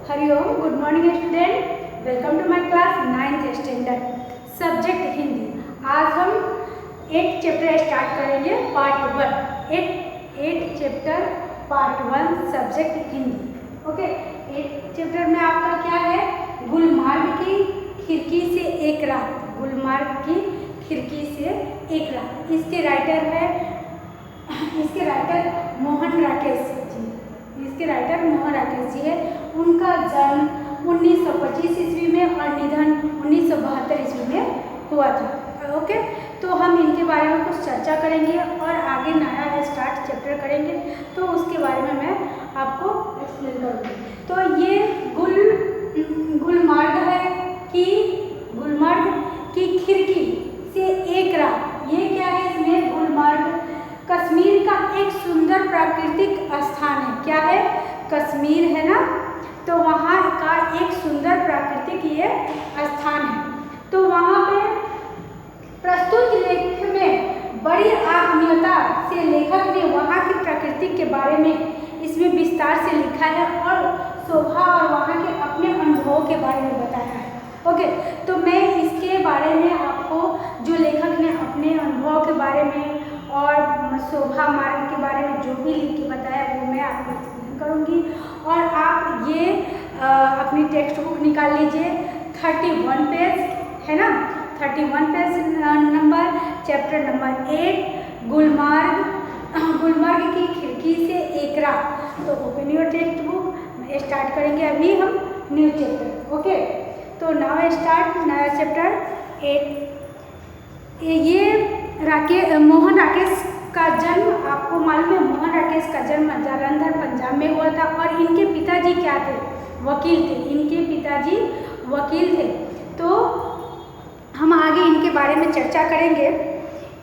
Hariom, good morning student. Welcome to my class 9th standard, subject Hindi. आज हम 8 chapter start करेंगे, part 1। 8 chapter part 1 subject Hindi. Okay, 8 chapter में आपका क्या है? गुलमर्ग की खिड़की से एक रात। गुलमर्ग की खिड़की से एक रात। इसके राइटर मोहन राकेश जी। इसके राइटर मोहन राकेश जी है। उनका जन्म 1925 ईस्वी में और निधन 1972 ईस्वी में हुआ था। ओके, तो हम इनके बारे में कुछ चर्चा करेंगे और आगे नया स्टार्ट चैप्टर करेंगे, तो उसके बारे में मैं आपको एक्सप्लेन करूँगी। तो ये गुलमर्ग है कि गुलमर्ग की खिड़की से एक रात। ये क्या है? इसमें गुलमर्ग कश्मीर का एक सुंदर प्राकृतिक स्थान है। क्या है? कश्मीर है ना, तो वहाँ का एक सुंदर प्राकृतिक ये स्थान है। तो वहाँ पे प्रस्तुत लेख में बड़ी आत्मीयता से लेखक ने वहाँ की प्रकृति के बारे में इसमें विस्तार से लिखा है और शोभा और वहाँ के अपने अनुभवों के बारे में बताया है। ओके, तो मैं इसके बारे में आपको जो लेखक ने अपने अनुभव के बारे में और शोभा मार्ग के बारे में जो भी लिख के बताया वो मैं आपको एक्सप्लेन करूँगी। और आप ये अपनी टेक्स्ट बुक निकाल लीजिए। 31 पेज है ना, 31 page number, chapter number 8 Gulmarg की खिड़की से एक रात। तो open your text book, start करेंगे अभी हम न्यू चैप्टर। ओके, तो नाउ स्टार्ट नया चैप्टर 8। ये मोहन राकेश का जन्म आपको मालूम है? मोहन राकेश का जन्म जालंधर पंजाब में हुआ था और इनके पिताजी क्या थे? वकील थे। इनके पिताजी वकील थे। तो हम आगे इनके बारे में चर्चा करेंगे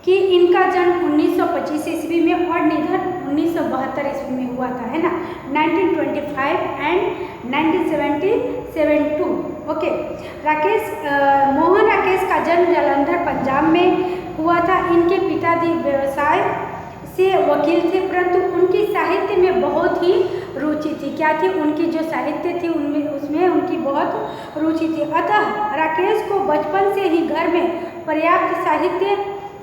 कि इनका जन्म 1925 ईस्वी में और निधन 1972 ईस्वी में हुआ था, है ना, 1925 एंड 1972। ओके, मोहन राकेश का जन्म जालंधर पंजाब में हुआ था। इनके पिताजी व्यवसाय से वकील थे, परंतु उनकी साहित्य में बहुत ही रुचि थी। क्या थी? उनकी जो साहित्य थी उसमें उनकी बहुत रुचि थी। अतः राकेश को बचपन से ही घर में पर्याप्त साहित्य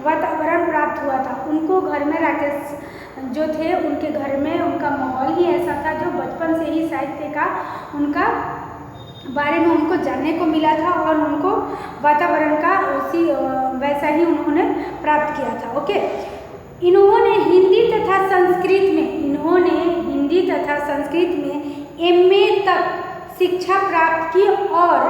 वातावरण प्राप्त हुआ था। उनको घर में, राकेश जो थे उनके घर में उनका माहौल ही ऐसा था जो बचपन से ही साहित्य का उनका बारे में उनको जानने को मिला था और उनको वातावरण का उसी वैसा ही उन्होंने प्राप्त किया था। ओके, इन्होंने हिंदी तथा संस्कृत में एमए तक शिक्षा प्राप्त की और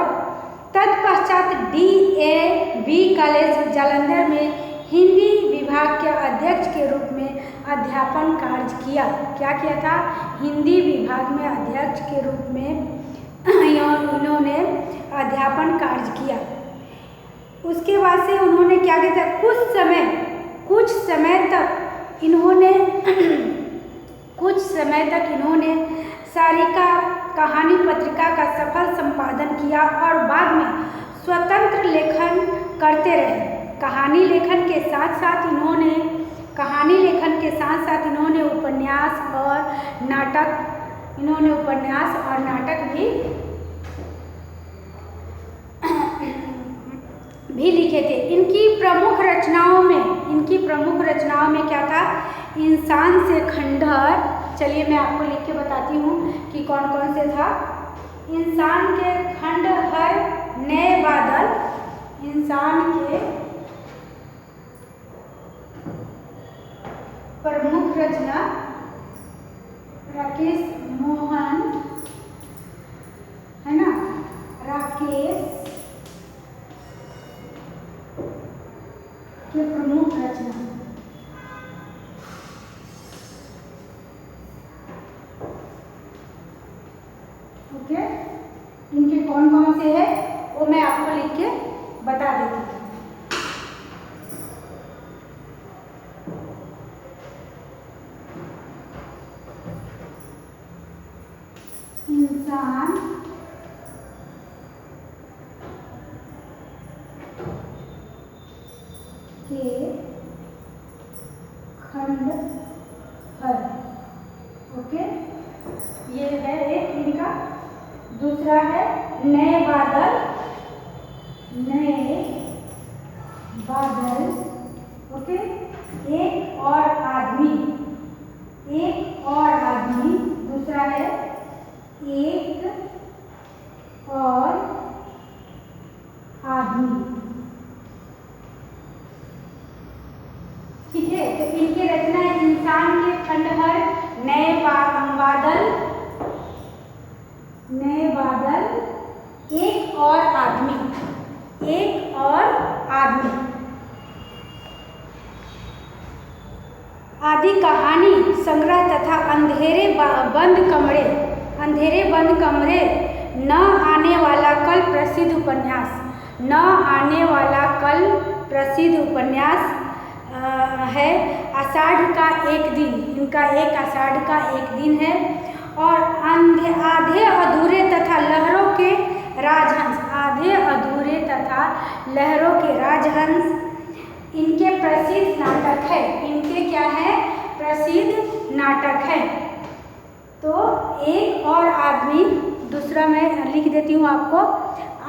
तत्पश्चात DAV कॉलेज जालंधर में हिंदी विभाग के अध्यक्ष के रूप में अध्यापन कार्य किया। क्या किया था? हिंदी विभाग में अध्यक्ष के रूप में इन्होंने अध्यापन कार्य किया। उसके बाद से उन्होंने क्या किया था? कुछ समय तक इन्होंने सारिका कहानी पत्रिका का सफल संपादन किया और बाद में स्वतंत्र लेखन करते रहे। कहानी लेखन के साथ साथ इन्होंने उपन्यास और नाटक भी लिखे थे। इनकी प्रमुख रचनाओं में क्या था? इंसान से खंडहर। चलिए मैं आपको लिख के बताती हूँ कि कौन कौन से था। इंसान के खंडहर, नए बादल, इंसान के प्रमुख रचना राकेश मोहन, है ना, राकेश के प्रमुख रचना। ओके, इनके कौन कौन से है वो मैं आपको लिख के बता देती हूँ। इंसान के खंडहर। ओके, ये है एक इनका दूसरा है नए बादल, नए बादल, ओके। एक और आदमी, एक और आदमी, दूसरा है एक और आदमी, ठीक है। तो इनकी रचना है इंसान के खंडहर, नए बादल, नए बादल, एक और आदमी, एक और आदमी। आदि कहानी संग्रह तथा अंधेरे बंद कमरे, अंधेरे बंद कमरे, न आने वाला कल प्रसिद्ध उपन्यास, न आने वाला कल प्रसिद्ध उपन्यास है। आषाढ़ का एक दिन, इनका एक आषाढ़ का एक दिन है। और आधे अधूरे तथा लहरों के राजहंस, आधे अधूरे तथा लहरों के राजहंस इनके प्रसिद्ध नाटक है। इनके क्या है? प्रसिद्ध नाटक है। तो एक और आदमी, दूसरा मैं लिख देती हूँ आपको,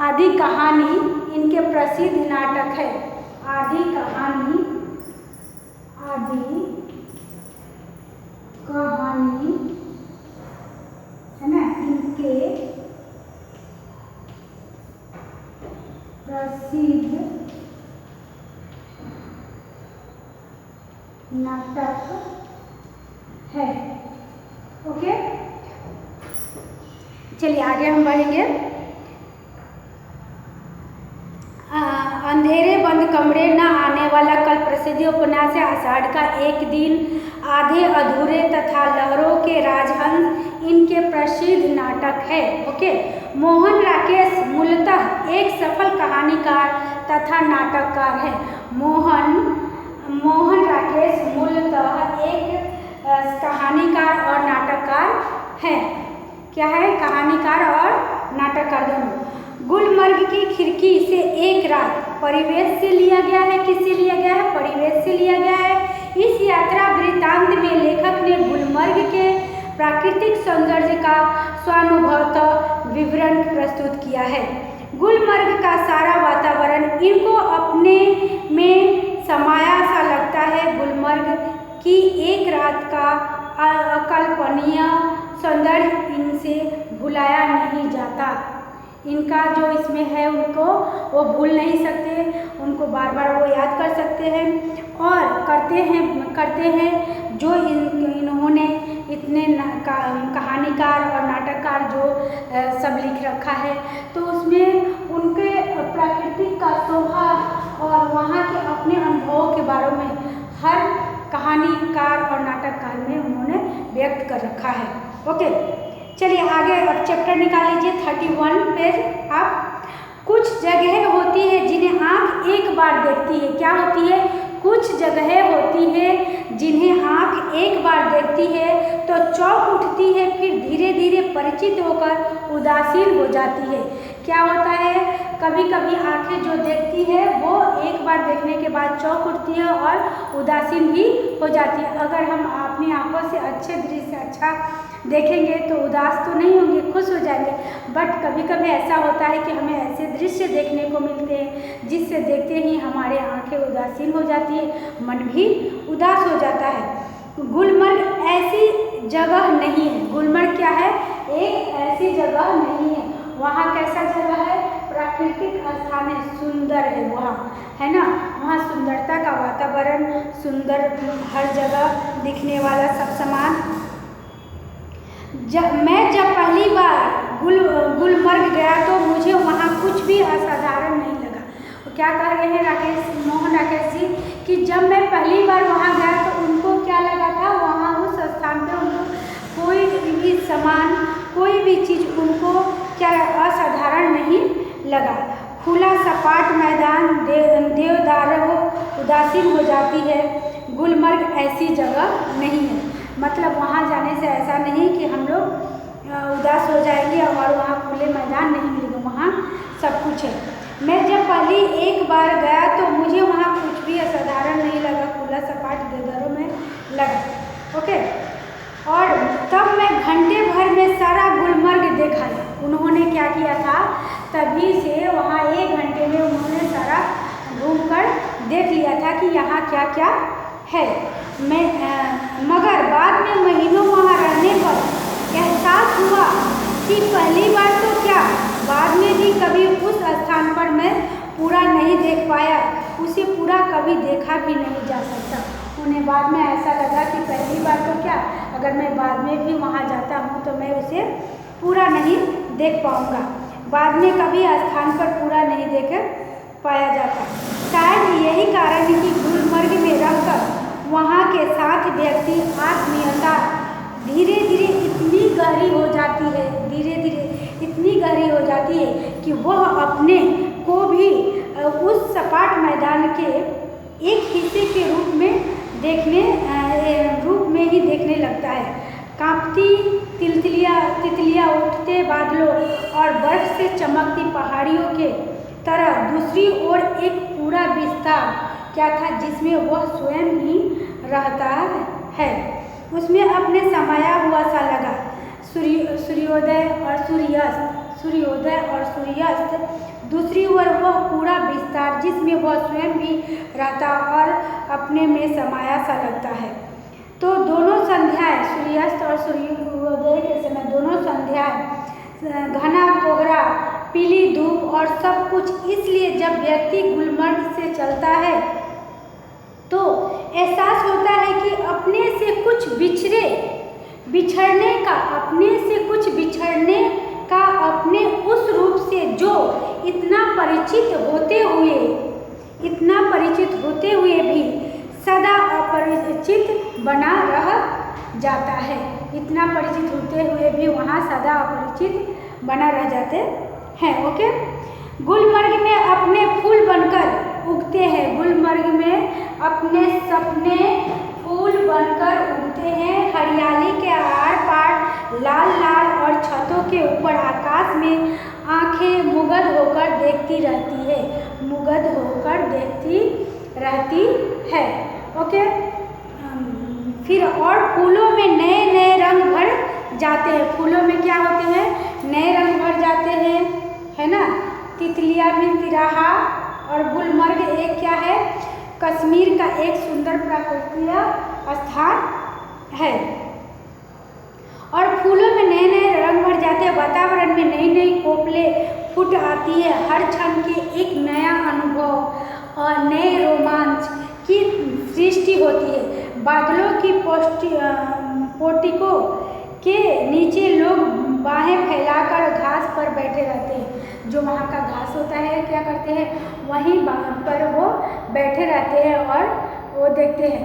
आदि कहानी इनके प्रसिद्ध नाटक है। आदि कहानी, आदि कहानी है ना, इनके प्रसिद्ध नाटक है, ओके। चलिए आगे हम बढ़ेंगे। अंधेरे बंद कमरे, न आने वाला कल प्रसिद्ध उपन्यास है। आषाढ़ का एक दिन, आधे अधूरे तथा लहरों के राजहंस इनके प्रसिद्ध नाटक है, ओके। मोहन राकेश मूलतः एक सफल कहानीकार तथा नाटककार है। मोहन राकेश मूलतः एक कहानीकार और नाटककार है। क्या है? कहानीकार और नाटककार दोनों। गुलमर्ग की खिड़की से एक रात परिवेश से लिया गया है। किससे लिया गया है? परिवेश से लिया गया है। इस यात्रा वृत्तांत में लेखक ने गुलमर्ग के प्राकृतिक सौंदर्य का स्वानुभवतः विवरण प्रस्तुत किया है। गुलमर्ग का सारा वातावरण इनको अपने में समाया सा लगता है। गुलमर्ग की एक रात का अकल्पनीय सौंदर्य इनसे भुलाया नहीं जाता। इनका जो इसमें है उनको वो भूल नहीं सकते, उनको बार बार वो याद कर सकते हैं और करते हैं जो इन्होंने इतने कहानीकार और नाटककार जो सब लिख रखा है। तो उसमें उनके प्राकृतिक का शोभा और वहाँ के अपने अनुभवों के बारे में हर कहानीकार और नाटककार में उन्होंने व्यक्त कर रखा है, ओके। चलिए आगे अब चैप्टर निकाल लीजिए 31 पेज आप। कुछ जगह होती है जिन्हें आँख एक बार देखती है। क्या होती है? कुछ जगह होती है जिन्हें आँख एक बार देखती है तो चौंक उठती है, फिर धीरे धीरे परिचित होकर उदासीन हो जाती है। क्या होता है? कभी कभी आँखें जो देखती है वो एक बार देखने के बाद चौंक उठती है और उदासीन भी हो जाती है। अगर हम अपनी आँखों से अच्छे दृश्य अच्छा देखेंगे तो उदास तो नहीं होंगे, खुश हो जाएंगे। बट कभी कभी ऐसा होता है कि हमें ऐसे दृश्य देखने को मिलते हैं जिससे देखते ही हमारे आँखें उदासीन हो जाती है, मन भी उदास हो जाता है। गुलमर्ग ऐसी जगह नहीं है। गुलमर्ग क्या है? एक ऐसी जगह नहीं है। वहाँ कैसा जगह है? प्राकृतिक स्थान है, सुंदर है वहाँ, है ना। वहाँ सुंदरता का वातावरण, सुंदर हर जगह दिखने वाला सब सामान। मैं जब पहली बार गुलमर्ग गया तो मुझे वहाँ कुछ भी असाधारण नहीं लगा। तो क्या कह रहे हैं मोहन राकेश जी कि जब मैं पहली बार वहाँ गया तो उनको क्या लगा था? वहाँ उस स्थान पे उनको कोई भी सामान, कोई भी चीज़ उनको क्या असाधारण नहीं लगा। खुला सपाट मैदान, देवदार उदासीन हो जाती है। गुलमर्ग ऐसी जगह नहीं है। मतलब वहाँ जाने से ऐसा नहीं कि हम लोग उदास हो जाएंगे और वहाँ खुले मैदान नहीं मिलेगा, वहाँ सब कुछ है। मैं जब पहली एक बार गया तो मुझे वहाँ कुछ भी असाधारण नहीं लगा, खुला सपाट देवदारों में लगा, ओके। और तब मैं घंटे भर में सारा गुलमर्ग देखा। उन्होंने तभी से वहाँ 1 घंटे में उन्होंने सारा घूमकर देख लिया था कि यहाँ क्या क्या है। मगर बाद में महीनों वहाँ रहने पर एहसास हुआ कि पहली बार तो क्या, बाद में भी कभी उस स्थान पर मैं पूरा नहीं देख पाया, उसे पूरा कभी देखा भी नहीं जा सकता। उन्हें बाद में ऐसा लगा कि पहली बार तो क्या, अगर मैं बाद में भी वहाँ जाता हूँ तो मैं उसे पूरा नहीं देख पाऊँगा, बाद में कभी स्थान पर पूरा नहीं देख पाया जाता। शायद यही कारण है कि गुलमर्ग में रहकर वहाँ के साथ व्यक्ति आत्मीयता धीरे धीरे इतनी गहरी हो जाती है, धीरे धीरे इतनी गहरी हो जाती है कि वह अपने को भी उस सपाट मैदान के एक हिस्से के रूप में ही देखने लगता है। कांपती तितलियाँ उठते बादलों और बर्फ से चमकती पहाड़ियों के तरह दूसरी ओर एक पूरा विस्तार क्या था जिसमें वह स्वयं ही रहता है। उसमें अपने समाया हुआ सा लगा। सूर्योदय और सूर्यास्त, दूसरी ओर वह पूरा विस्तार जिसमें वह स्वयं भी रहता और अपने में समाया सा लगता है। तो दोनों संध्याएं, सूर्यास्त और सूर्योदय के समय दोनों संध्याएं, घना कोहरा, पीली धूप और सब कुछ, इसलिए जब व्यक्ति गुलमर्ग से चलता है तो एहसास होता है कि अपने से कुछ बिछड़ने का अपने उस रूप से जो इतना परिचित होते हुए भी सदा अपरिचित बना रह जाता है। इतना परिचित होते हुए भी वहाँ सदा अपरिचित बना रह जाते हैं। ओके, गुलमर्ग में अपने फूल बनकर उगते हैं। गुलमर्ग में अपने सपने फूल बनकर उगते हैं। हरियाली के आर पार लाल लाल और छतों के ऊपर आकाश में आंखें मुग्ध होकर देखती रहती है। ओके, फिर और फूलों में नए नए रंग भर जाते हैं। फूलों में क्या होते हैं, नए रंग भर जाते हैं, है ना। तितलियाँ में तिराहा और गुलमर्ग एक क्या है, कश्मीर का एक सुंदर प्राकृतिक स्थान है। और फूलों में नए नए रंग भर जाते हैं, वातावरण में नई नई कोपलें फूट आती है। हर क्षण के एक नया अनुभव और नए रोमांच की सृष्टि होती है। बादलों की पोर्टिको के नीचे लोग बाहें फैलाकर घास पर बैठे रहते हैं। जो वहाँ का घास होता है क्या करते हैं, वहीं पर वो बैठे रहते हैं और वो देखते हैं।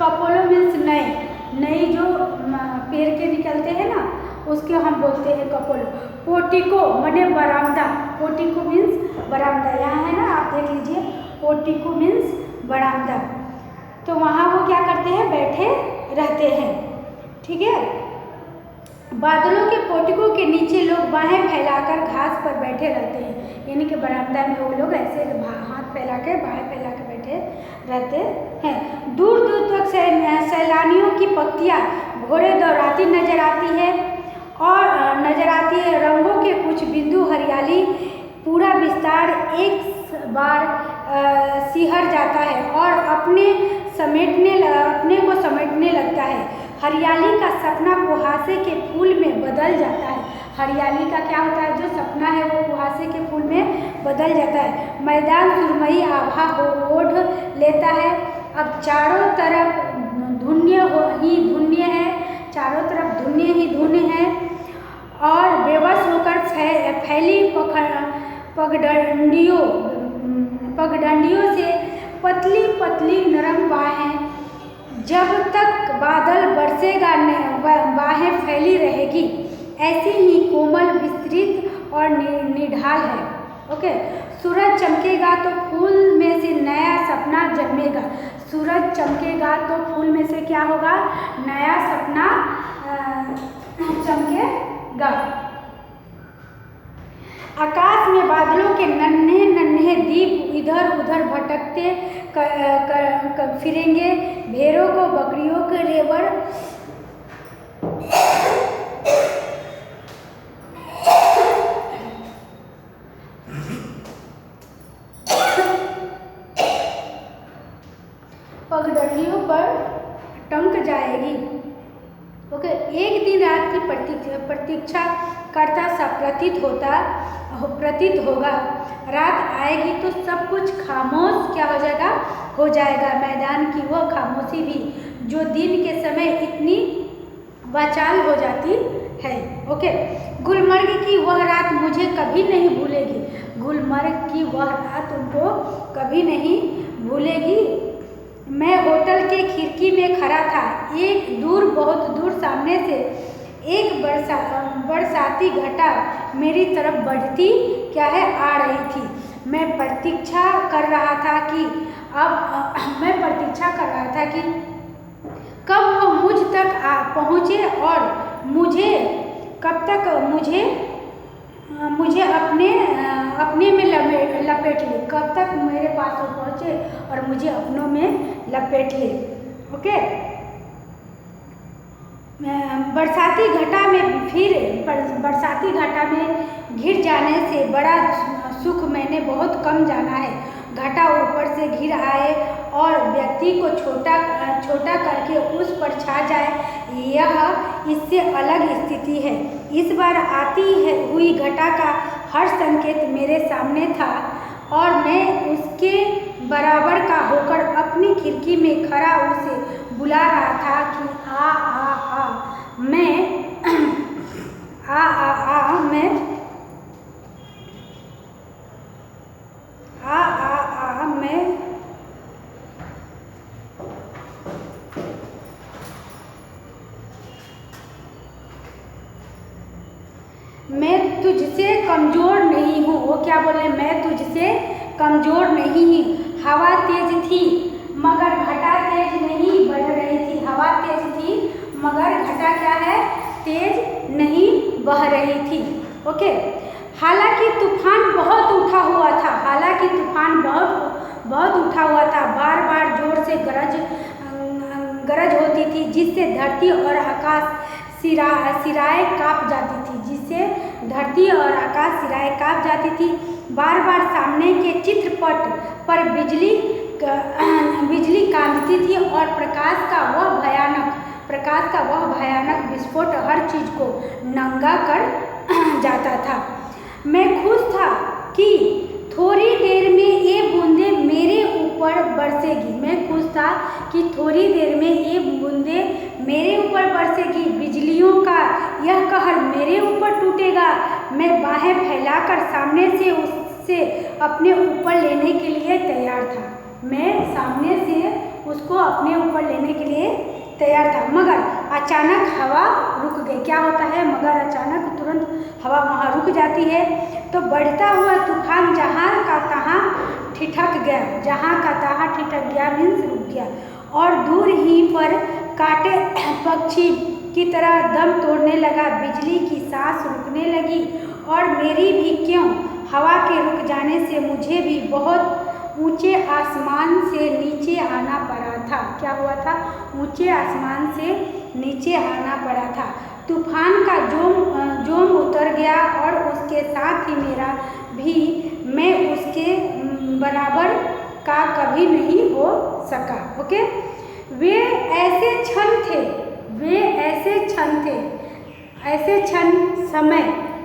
कपोलो मीन्स नई जो पेड़ के निकलते हैं ना, उसके हम बोलते हैं कपोलो। पोर्टिको माने बरामदा, पोर्टिको मीन्स बरामदा, यहाँ है ना, आप देख लीजिए, पोर्टिको मीन्स बरामदा। तो वहाँ वो क्या करते हैं, बैठे रहते हैं। ठीक है, बादलों के पोर्टिको के नीचे लोग बाहें फैलाकर घास पर बैठे रहते हैं, यानी कि बरामदा में वो लोग ऐसे हाथ फैला के बाहें फैला के बैठे रहते हैं। दूर दूर तक सैलानियों की पंक्तियाँ घोड़े दौड़ाती नजर आती है रंगों के कुछ बिंदु, हरियाली, पूरा विस्तार एक बार सिहर जाता है और अपने को समेटने लगता है। हरियाली का सपना कुहासे के फूल में बदल जाता है। हरियाली का क्या होता है, जो सपना है वो कुहासे के फूल में बदल जाता है। मैदान सुरमई आभा ओढ़ लेता है। अब चारों तरफ धुन्य ही धुन्य है, चारों तरफ धुन्य ही धुन्य है और बेबस होकर फैली पगडंडियों से पतली पतली नरम बाहें, जब तक बादल बरसेगा बाहें फैली रहेगी, ऐसी ही कोमल, विस्तृत और निढाल है। ओके, सूरज चमकेगा तो फूल में से नया सपना जन्मेगा। सूरज चमकेगा तो फूल में से क्या होगा, नया सपना चमकेगा। आकाश में बादलों के नन्हे नन्हे दीप इधर उधर भटकते फिरेंगे। भेड़ों को बकरियों के रेवड़ ओके, एक दिन रात की प्रतीक्षा करता सा प्रतीत होगा। रात आएगी तो सब कुछ खामोश क्या हो जाएगा, हो जाएगा। मैदान की वह खामोशी भी जो दिन के समय इतनी वाचाल हो जाती है। ओके, गुलमर्ग की वह रात मुझे कभी नहीं भूलेगी। गुलमर्ग की वह रात उनको कभी नहीं भूलेगी। मैं होटल के खिड़की में खड़ा था। एक दूर, बहुत दूर सामने से एक बरसाती घटा मेरी तरफ बढ़ती क्या है, आ रही थी। मैं प्रतीक्षा कर रहा था कि कब वो मुझ तक पहुँचे और मुझे कब तक मुझे अपने में लपेट ले, कब तक मेरे पास वो पहुँचे और मुझे अपनों में लपेट ले। ओके, बरसाती घटा में घिर जाने से बड़ा सुख मैंने बहुत कम जाना है। घटा ऊपर से घिर आए और व्यक्ति को छोटा करके उस पर छा जाए, यह इससे अलग स्थिति है। इस बार आती हुई घटा का हर संकेत मेरे सामने था और मैं उसके बराबर का होकर अपनी खिड़की में खड़ा उसे बुला रहा था कि मैं तुझसे कमज़ोर नहीं हूँ। वो क्या बोले, मैं तुझसे कमज़ोर नहीं हूँ। हवा तेज थी मगर घटा तेज नहीं बढ़ रही थी। हवा तेज थी मगर घटा क्या है, तेज नहीं बह रही थी। ओके, हालांकि तूफान बहुत उठा हुआ था। बार बार जोर से गरज होती थी जिससे धरती और आकाश सिराएं काँप जाती थी। बार बार सामने के चित्रपट पर बिजली कांपती थी और प्रकाश का वह भयानक विस्फोट हर चीज को नंगा कर जाता था। मैं खुश था कि थोड़ी देर में ये बूंदे मेरे ऊपर बरसेगी। बिजलियों का यह कहर मेरे ऊपर टूटेगा। मैं बाहें फैलाकर सामने से उससे अपने ऊपर लेने के लिए तैयार था। मगर अचानक हवा रुक गई। क्या होता है, मगर अचानक तुरंत हवा वहाँ रुक जाती है। तो बढ़ता हुआ तूफान जहाँ का तहाँ ठिठक गया मीन्स रुक गया और दूर ही पर काटे पक्षी की तरह दम तोड़ने लगा। बिजली की सांस रुकने लगी और मेरी भी क्यों। हवा के रुक जाने से मुझे भी बहुत ऊंचे आसमान से नीचे आना पड़ा था। क्या हुआ था, ऊंचे आसमान से नीचे आना पड़ा था। तूफान का जोम उतर गया और उसके साथ ही मेरा भी। मैं उसके बराबर का कभी नहीं हो सका। ओके, वे ऐसे क्षण समय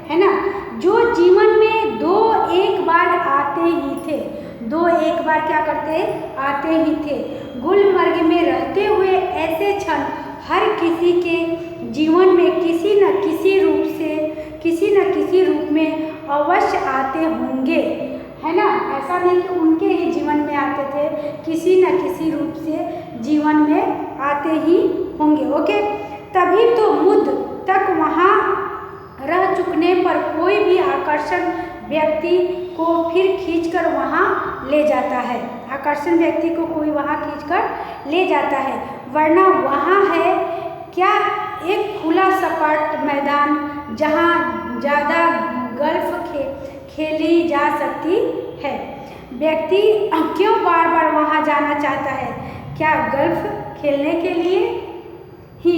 है ना, जो जीवन में दो एक बार आते ही थे। गुलमर्ग में रहते हुए ऐसे क्षण हर किसी के जीवन में किसी न किसी रूप में अवश्य आते होंगे, है ना। ऐसा नहीं कि उनके ही जीवन में आते थे, किसी न किसी रूप से जीवन में आते ही होंगे। ओके, तभी तो मुद तक वहाँ रह चुकने पर कोई भी आकर्षण व्यक्ति को फिर खींचकर वहाँ ले जाता है। वरना वहाँ है क्या, एक खुला सपाट मैदान जहाँ ज़्यादा गल्फ खेली जा सकती है। व्यक्ति क्यों बार बार वहाँ जाना चाहता है? क्या गल्फ खेलने के लिए ही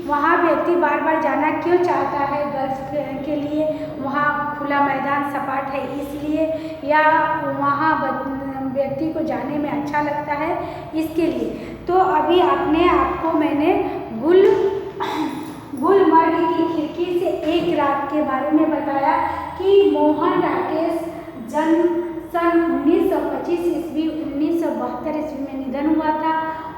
वहाँ व्यक्ति बार बार जाना क्यों चाहता है? गल्फ के लिए वहाँ खुला मैदान सपाट है इसलिए, या वहाँ व्यक्ति को जाने में अच्छा लगता है इसके लिए। तो अभी अपने आप को मैंने बारे में बताया कि मोहन राकेश जन्म सन 1925 ईस्वी 1972 ईस्वी में निधन हुआ था।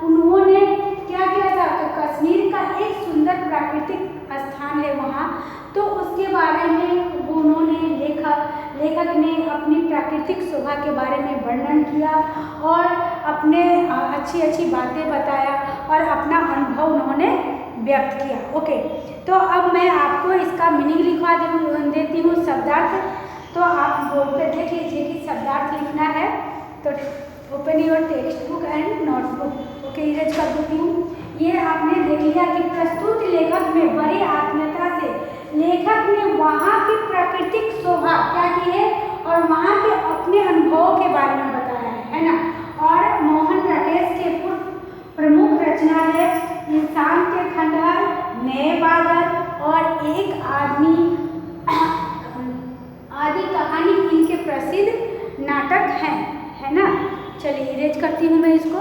उन्होंने क्या किया था, तो कश्मीर का एक सुंदर प्राकृतिक स्थान है वहाँ, तो उसके बारे में उन्होंने लेखक ने अपनी प्राकृतिक शोभा के बारे में वर्णन किया और अपने अच्छी अच्छी बातें बताया और अपना अनुभव उन्होंने व्यक्त किया। ओके, तो अब मैं आपको इसका मीनिंग लिखवा देती हूँ, शब्दार्थ। तो आप बोर्ड पे देख लीजिए कि शब्दार्थ लिखना है, तो open your text book and notebook. Okay, erase कर देती हूँ। ये आपने देख लिया कि प्रस्तुत लेखक में बड़ी आत्मीयता से लेखक ने वहाँ की प्राकृतिक शोभा क्या की है और वहाँ के अपने अनुभवों के बारे में बताया है ना। और मोहन राकेश के प्रमुख रचना है इंसान के खंडहर, नए बादल और एक आदमी आदि कहानी इनके प्रसिद्ध नाटक हैं, है ना। चलिए इरेज करती हूँ मैं इसको।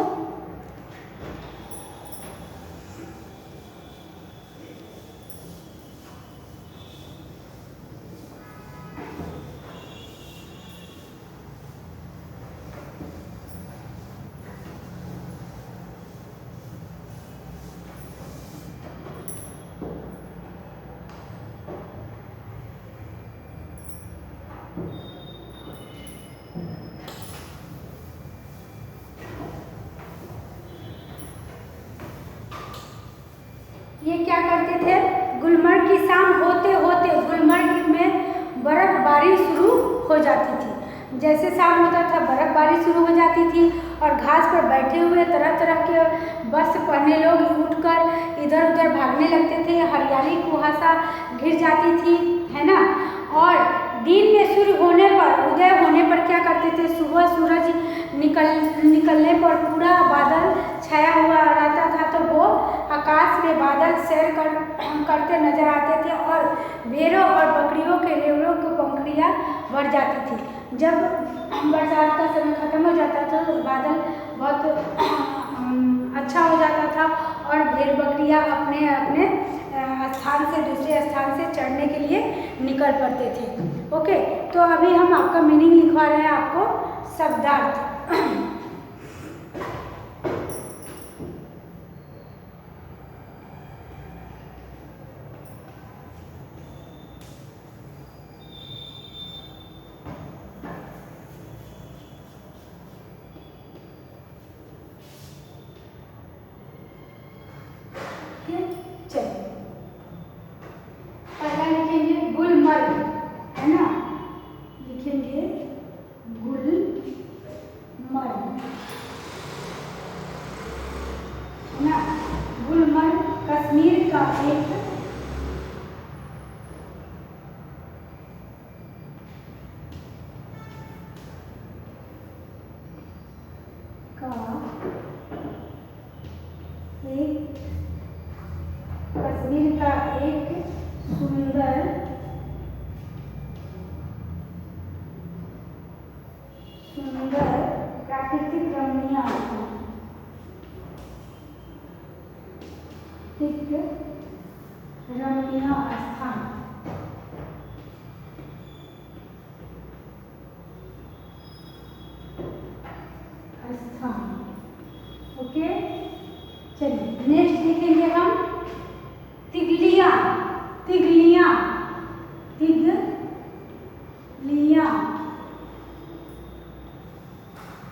ये क्या करते थे, गुलमर्ग की शाम होते होते गुलमर्ग में बर्फबारी शुरू हो जाती थी। जैसे शाम होता था बर्फबारी शुरू हो जाती थी और घास पर बैठे हुए तरह तरह के वस्त्र पहने लोग उठकर इधर उधर भागने लगते थे। हरियाली कुहासा घिर जाती थी, है ना। और दिन में सूर्य होने पर, उदय होने पर क्या करते थे, सुबह सूरज निकलने पर पूरा बादल छाया हुआ रहता था, तो वो आकाश में बादल सैर करते नजर आते थे और भेड़ों और बकरियों के रेवड़ों की पंखुड़ियाँ बढ़ जाती थी। जब बरसात का समय खत्म हो जाता था तो बादल बहुत अच्छा हो जाता था और भेड़ बकरियाँ अपने अपने स्थान से दूसरे स्थान से चढ़ने के लिए निकल पड़ते थे। ओके, तो अभी हम आपका मीनिंग लिखवा रहे हैं आपको शब्दार्थ। चलिए पहला लिखेंगे गुलमर्ग, है ना। लिखेंगे गुलमर्ग, है ना। गुलमर्ग कश्मीर का एक कश्मीर का एक सुंदर प्राकृतिक रमणीय स्थान। ओके, चलिए नेक्स्ट लिखेंगे हम तिगलियाँ, तिगलियाँ, तिगलियाँ,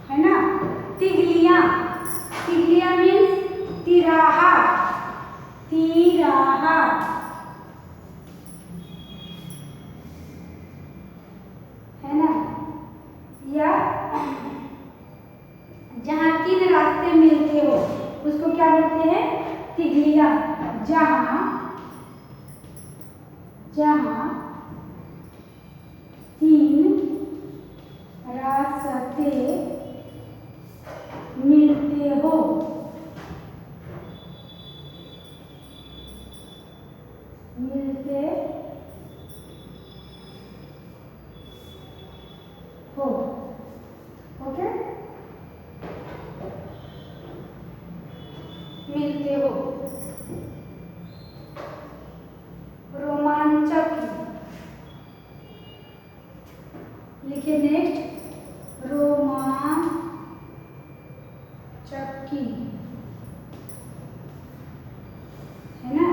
है ना। तिगलियाँ, तिगलियाँ मीन्स तिराहा, तिराहा, है ना। या जहाँ तीन रास्ते मिलते हो उसको क्या बोलते हैं, तिगलियाँ। जहाँ तीन रास्ते मिलते हो, ओके, मिलते हो। रोमांचक लिखिए नेक्स्ट, रोमांचकी, है ना।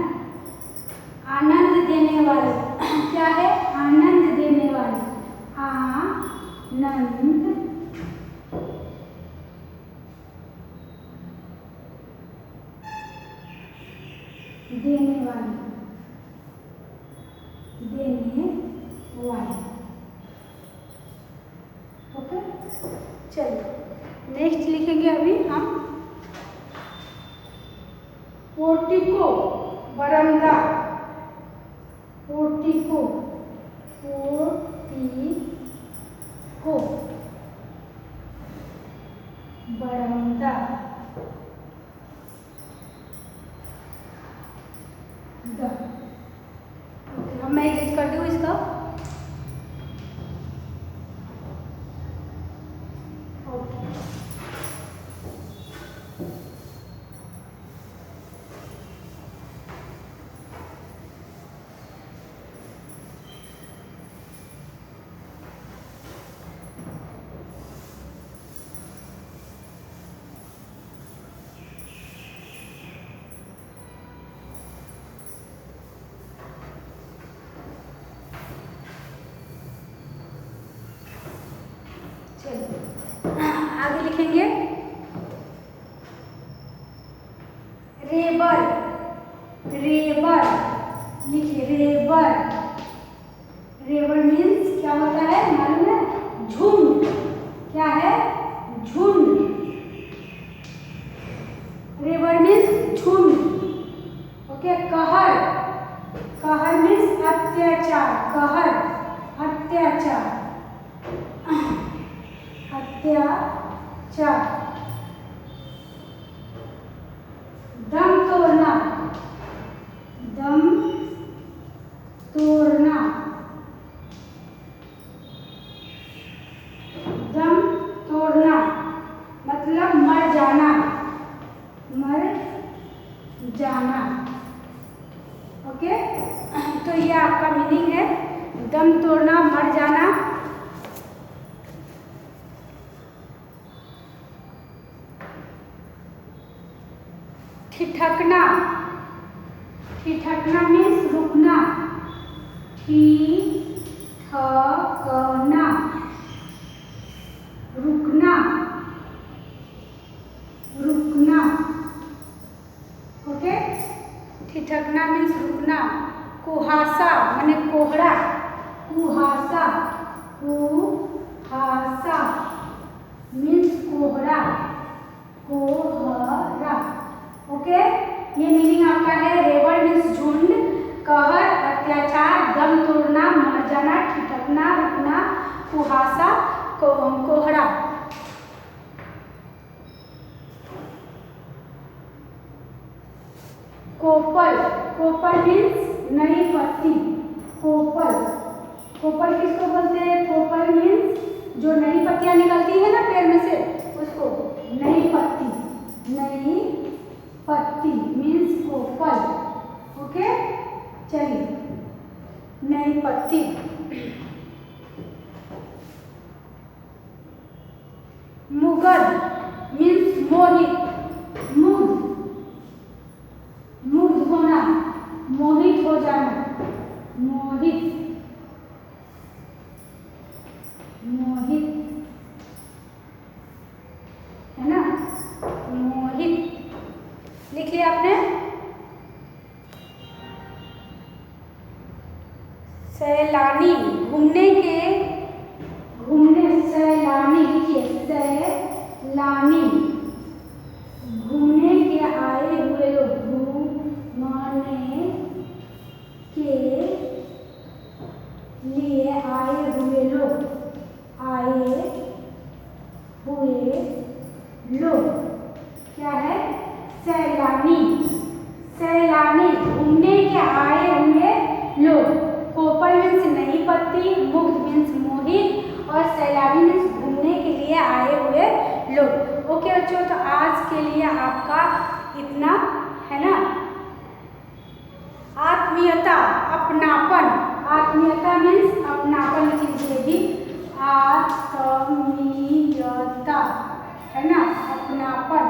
आनंद देने वाली, क्या है, आनंद देने वाली, आनंद देने वाली, देने वाली। ओके, चलिए नेक्स्ट लिखेंगे अभी हम, पोर्टिको, बरामदा, पोर्टिको, पोर्टिको, बरामदा, अब मैं एडिट कर दूँ इसका। आगे लिखेंगे, रेबर, रेबर, लिखिए रेबर। रेबर मीन्स क्या होता है मालूम है, झुंड, क्या है, झुंड। रेबर मीन्स झुंड। ओके, कहर, कहर मीन्स अत्याचार, कहर अत्याचार, अत्याचार। दम तोड़ना, दम तोड़ना, दम तोड़ना मतलब मर जाना, मर जाना। ओके, तो ये आपका मीनिंग है, दम तोड़ना, मर जाना। ठिठकना, ठिठकना मीन्स रुकना, ठिठकना, रुकना, रुकना। ओके, ठिठकना मीन्स रुकना। कुहासा माने कोहरा, कुहासा, कुहासा मीन्स कोहरा, कोहरा। ओके, ये मीनिंग आपका है। रेबर मीन्स झुंड, कहर अत्याचार, दम तोड़ना, मर जाना, ठिठकना, रुकना, कुहासा, कोहरा। कोपल, कोपल मीन्स नई पत्ती, कोपल। कोपल किसको बोलते हैं, कोपल मीन्स जो नई पत्तियां निकलती है ना पेड़ में से, उसको नई पत्ती, नई पत्ती मीन्स कोपल। ओके, चलिए नई पत्ती। मुगध मीन्स मोहित, मुग्ध, मुग्ध होना, मोहित हो जाना, मोहित, मोहित, है ना, मोहित। लिख लिया आपने। सैलानी, घूमने के, घूमने, सैलानी लिखिए, सैलानी, घूमने के आए हुए लोग, घूमने के लिए आए हुए लोग, आए हुए लोग क्या है, सैलानी। सैलानी घूमने के आए हुए लोग। कोपल मीन्स नई पत्ती, मुग्ध मीन्स मोहित, और सैलानी मीन्स घूमने के लिए आए हुए लोग। ओके बच्चों, तो आज के लिए आपका इतना है ना। आत्मीयता, अपनापन, आत्मीयता मीन्स अपनापन लिख लीजिए भी, आत्मीयता, है ना, अपनापन।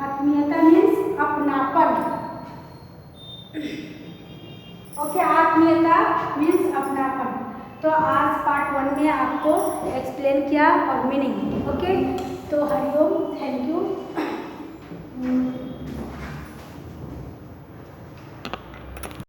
आत्मीयता मीन्स अपनापन। ओके, आत्मीयता मीन्स अपनापन। तो आज पार्ट 1 में आपको एक्सप्लेन किया और मीनिंग। ओके, तो हरिओम, थैंक यू।